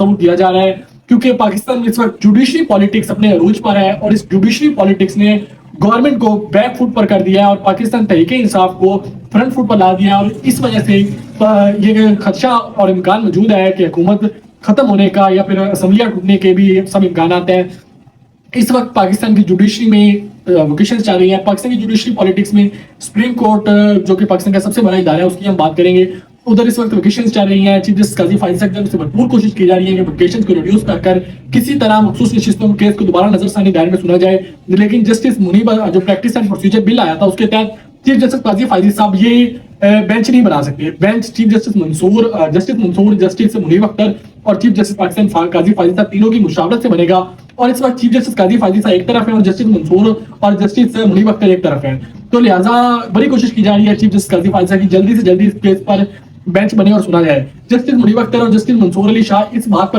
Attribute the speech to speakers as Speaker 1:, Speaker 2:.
Speaker 1: تصور کیا جا رہا ہے، کیونکہ پاکستان میں اس وقت جوڈیشری پالیٹکس اپنے عروج پر ہے اور اس جوڈیشری پالیٹکس نے گورنمنٹ کو بیک فٹ پر کر دیا ہے اور پاکستان تحریک انصاف کو فرنٹ فٹ پر لا دیا ہے، اور اس وجہ سے یہ خدشہ اور امکان موجود ہے کہ حکومت ختم ہونے کا یا پھر اسمبلیاں ٹوٹنے کے بھی سب امکانات ہیں۔ اس وقت پاکستان کی جوڈیشری میں ووکیشنز چل رہی ہیں، پاکستان کی جوڈیشری پالیٹکس میں سپریم کورٹ جو کہ پاکستان کا سب سے بڑا ادارہ ہے اس کی ہم بات کریں گے، ادھر اس وقت ووکیشنز چل رہی ہیں۔ چیف جسٹس قاضی فائز صاحب سے بھرپور کوشش کی جا رہی ہے کہ ووکیشنز کو ریڈیوس کر کر کسی طرح مخصوص نشستوں میں کیس کو دوبارہ نظر ثانی دائرے میں سنا جائے، لیکن جسٹس منیب جو پریکٹس اینڈ پروسیجر بل آیا تھا اس کے تحت چیف جسٹس قاضی فائزی صاحب یہ بینچ نہیں بنا سکتے۔ بینچ چیف جسٹس منصور، جسٹس منیب اختر اور چیف جسٹس پاکستان قاضی فائزی صاحب تینوں کی مشاورت سے بنے گا، اور اس وقت چیف جسٹس قاضی فائزی صاحب ایک طرف ہیں اور جسٹس منصور اور جسٹس منیب اختر ایک طرف ہیں، تو لہٰذا بڑی کوشش کی جا رہی ہے چیف جسٹس قاضی فائزی صاحب کی جلدی سے جلدی اس کیس پر بینچ بنے اور سنا جائے۔ جسٹس منیب اختر اور جسٹس منصور علی شاہ اس بات پر